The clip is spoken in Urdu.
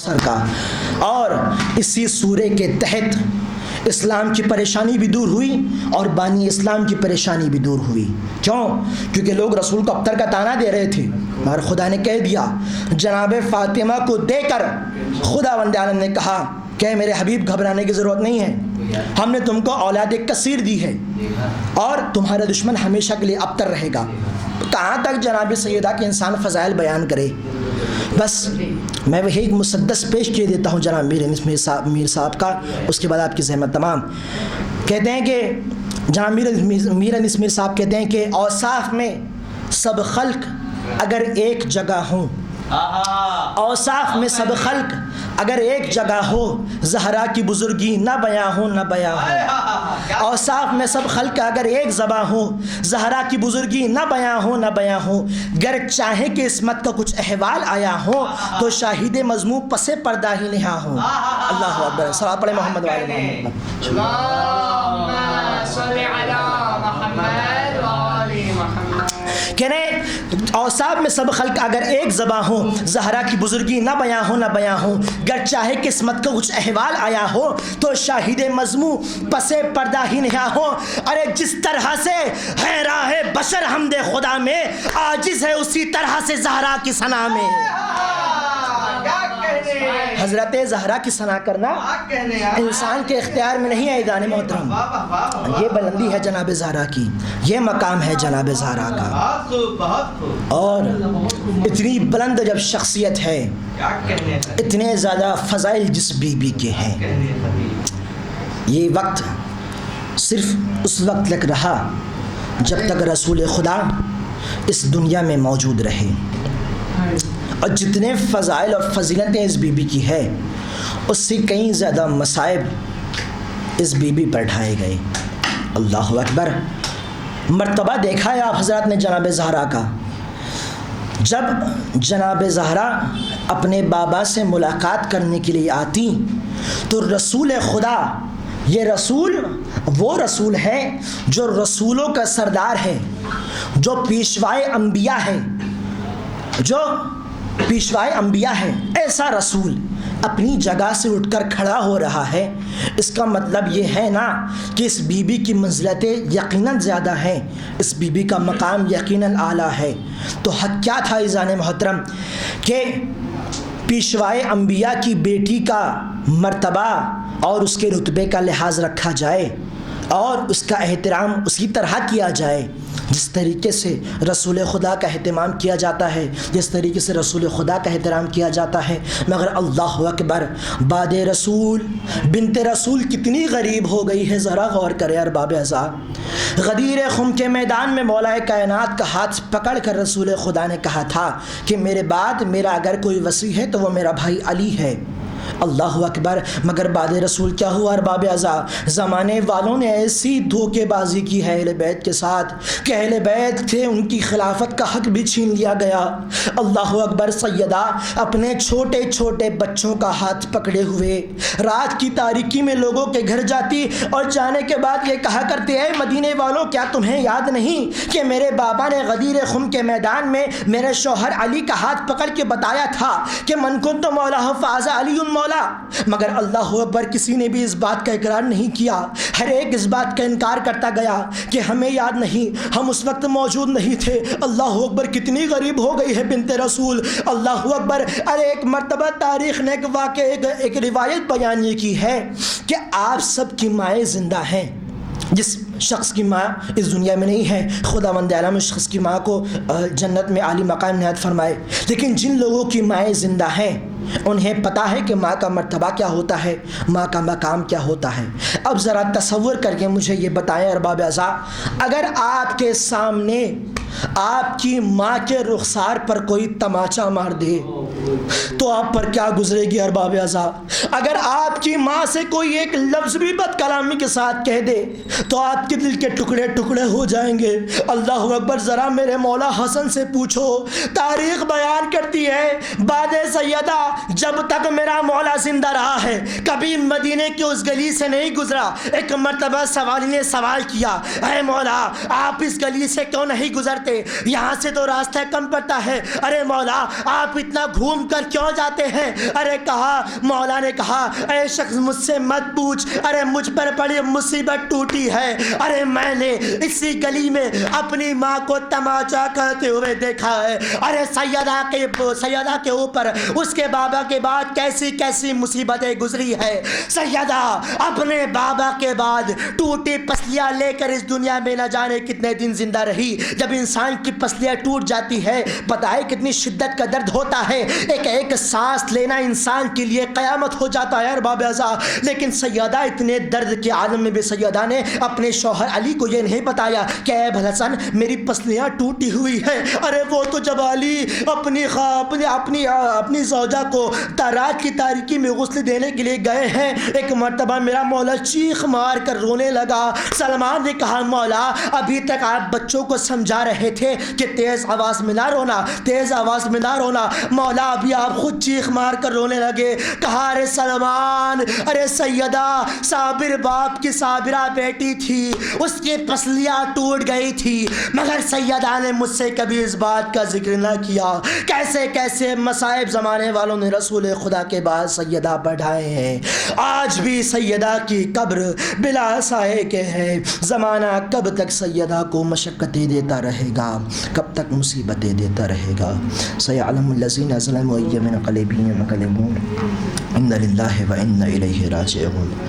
سر کا، اور اسی سورے کے تحت اسلام کی پریشانی بھی دور ہوئی اور بانی اسلام کی پریشانی بھی دور ہوئی۔ کیوں؟ کیونکہ لوگ رسول کو ابتر کا تانا دے رہے تھے، مگر خدا نے کہہ دیا، جناب فاطمہ کو دے کر خدا وند عالم نے کہا کہ میرے حبیب گھبرانے کی ضرورت نہیں ہے، ہم نے تم کو اولاد کثیر دی ہے اور تمہارا دشمن ہمیشہ کے لیے ابتر رہے گا۔ کہاں تک جناب سیدہ کہ انسان فضائل بیان کرے؟ بس میں وہی ایک مسدس پیش کیے دیتا ہوں جناب میر صاحب کا، اس کے بعد آپ کی زحمت تمام۔ کہتے ہیں کہ جناب میر صاحب کہتے ہیں کہ اوصاف میں سب خلق اگر ایک جگہ ہوں، اوصاف میں سب خلق اگر ایک جگہ ہو، زہرا کی بزرگی نہ بیاں ہو نہ بیاں ہو۔ اوصاف میں سب خلق اگر ایک زباں ہو، زہرا کی بزرگی نہ بیاں ہو نہ بیاں ہو، گر چاہے کہ عصمت کا کچھ احوال آیا ہو تو شاہد مذموم پس پردہ ہی نہا ہو۔ اللہ اکبر، صلوات پڑھیں محمد وعلی محمد۔ اللہم صلی علی محمد وعلی محمد۔ کہنے اوصاف میں سب خلق اگر ایک زباں ہو، زہرا کی بزرگی نہ بیاں ہو نہ بیاں ہو، گر چاہے قسمت کا کچھ احوال آیا ہو تو شاہد مذموم پس پردہ ہی نہا ہو۔ ارے جس طرح سے ہے راہ بشر حمد خدا میں، عاجز ہے اسی طرح سے زہرا کی ثنا میں۔ حضرت زہرا کی ثنا کرنا انسان کے اختیار میں نہیں ہے ایدان محترم، یہ بلندی ہے جناب زہرا کی، یہ مقام ہے جناب زہرا کا۔ اور اتنی بلند جب شخصیت ہے، اتنے زیادہ فضائل جس بی بی کے ہیں، یہ وقت صرف اس وقت تک رہا جب تک رسول خدا اس دنیا میں موجود رہے، اور جتنے فضائل اور فضیلتیں اس بی بی کی ہے، اس سے کئی زیادہ مصائب اس بی بی پر ڈھائے گئے۔ اللہ اکبر۔ مرتبہ دیکھا ہے آپ حضرات نے جناب زہرا کا، جب جناب زہرا اپنے بابا سے ملاقات کرنے کے لیے آتی تو رسول خدا، یہ رسول وہ رسول ہے جو رسولوں کا سردار ہے، جو پیشوائے انبیاء ہے، جو پیشوائے انبیاء ہے، ایسا رسول اپنی جگہ سے اٹھ کر کھڑا ہو رہا ہے، اس کا مطلب یہ ہے نا کہ اس بی بی کی منزلتیں یقیناً زیادہ ہیں، اس بی بی کا مقام یقیناً اعلیٰ ہے۔ تو حق کیا تھا عزیزان محترم کہ پیشوائے انبیاء کی بیٹی کا مرتبہ اور اس کے رتبے کا لحاظ رکھا جائے اور اس کا احترام اسی طرح کیا جائے جس طریقے سے رسول خدا کا اہتمام کیا جاتا ہے، جس طریقے سے رسول خدا کا احترام کیا جاتا ہے۔ مگر اللہ اکبر، باد رسول بنت رسول کتنی غریب ہو گئی ہے، ذرا غور کرے ارباب اعضاء۔ غدیر خم کے میدان میں مولا کائنات کا ہاتھ پکڑ کر رسول خدا نے کہا تھا کہ میرے بعد میرا اگر کوئی وصی ہے تو وہ میرا بھائی علی ہے۔ اللہ اکبر۔ مگر بعد رسول کیا ہوا ارباب اعضاء؟ زمانے والوں نے ایسی دھوکے بازی کی ہے اہل بیت کے ساتھ کہ اہل بیت تھے، ان کی خلافت کا حق بھی چھین لیا گیا۔ اللہ اکبر۔ سیدہ اپنے چھوٹے چھوٹے بچوں کا ہاتھ پکڑے ہوئے رات کی تاریکی میں لوگوں کے گھر جاتی اور جانے کے بعد یہ کہا کرتے ہیں، مدینے والوں کیا تمہیں یاد نہیں کہ میرے بابا نے غدیر خم کے میدان میں میرے شوہر علی کا ہاتھ پکڑ کے بتایا تھا کہ من کنت مولا فاز علی مولا۔ مگر اللہ اکبر، کسی نے بھی اس بات کا اقرار نہیں کیا، ہر ایک اس بات کا انکار کرتا گیا کہ ہمیں یاد نہیں، ہم اس وقت موجود نہیں تھے۔ اللہ اکبر، کتنی غریب ہو گئی ہے بنت رسول۔ اللہ اکبر۔ ارے ایک مرتبہ تاریخ نے ایک واقعہ، ایک روایت بیان یہ کی ہے کہ آپ سب کی مائیں زندہ ہیں، جس شخص کی ماں اس دنیا میں نہیں ہے، خدا وند عالم اس شخص کی ماں کو جنت میں عالی مقام نہایت فرمائے، لیکن جن لوگوں کی مائیں زندہ ہیں انہیں پتہ ہے کہ ماں کا مرتبہ کیا ہوتا ہے، ماں کا مقام کیا ہوتا ہے۔ اب ذرا تصور کر کے مجھے یہ بتائیں ارباب اعضاء، اگر آپ کے سامنے آپ کی ماں کے رخسار پر کوئی تماچا مار دے تو آپ پر کیا گزرے گی ارباب اعضاء؟ اگر آپ کی ماں سے کوئی ایک لفظ بھی بد کلامی کے ساتھ کہہ دے تو آپ کے دل کے ٹکڑے ٹکڑے ہو جائیں گے۔ اللہ اکبر۔ ذرا میرے مولا حسن سے پوچھو، تاریخ بیان کرتی ہے بعد سیدہ جب تک میرا مولا زندہ رہا ہے کبھی مدینے کی اس گلی سے نہیں گزرا۔ ایک مرتبہ سوالی نے سوال کیا، اے مولا آپ اس گلی سے کیوں نہیں گزرتے؟ کرتے, یہاں سے تو راستہ کم پڑتا ہے, ارے مولا آپ اتنا گھوم کر کیوں جاتے ہیں؟ ارے کہا, مولا نے کہا اے شخص مجھ سے مت پوچھ, ارے مجھ پر بڑی مصیبت ٹوٹی ہے, ارے میں نے اسی گلی میں اپنی ماں کو تماچا کرتے ہوئے دیکھا ہے, ارے سیدہ کے اوپر اس کے بابا کے بعد کیسی کیسی مصیبتیں گزری ہے. سیدہ اپنے بابا کے بعد ٹوٹی پسلیاں لے کر اس دنیا میں نہ جانے کتنے دن زندہ رہی. جب انسان کی پسلیاں ٹوٹ جاتی ہے پتہ ہے کتنی شدت کا درد ہوتا ہے, ایک ایک سانس لینا انسان کے لیے قیامت ہو جاتا ہے ارباب اعضاء. لیکن سیدہ اتنے درد کے عالم میں بھی سیدہ نے اپنے شوہر علی کو یہ نہیں بتایا کہ اے بھلسن میری پسلیاں ٹوٹی ہوئی ہے. ارے وہ تو جب علی اپنی زوجہ کو رات کی تاریکی میں غسل دینے کے لیے گئے ہیں, ایک مرتبہ میرا مولا چیخ مار کر رونے لگا. سلمان نے کہا مولا ابھی تک آپ بچوں کو سمجھا رہے تھے کہ تیز آواز میں نہ رونا, تیز آواز میں نہ رونا, مولا ابھی آپ خود چیخ مار کر رونے لگے. کہا ارے سلمان, ارے سیدہ صابر باپ کی صابرہ بیٹی تھی, اس کی پسلیاں ٹوٹ گئی تھی, مگر سیدہ نے مجھ سے کبھی اس بات کا ذکر نہ کیا. کیسے کیسے مصائب زمانے والوں نے رسول خدا کے بعد سیدہ بڑھائے ہیں. آج بھی سیدہ کی قبر بلا سائے کے ہے. زمانہ کب تک سیدہ کو مشقتیں دیتا رہے گا, کب تک مصیبتیں دیتا رہے گا. سیعلم الذین ظلموا ای منقلب ینقلبون انا للہ و انا الیہ راجعون.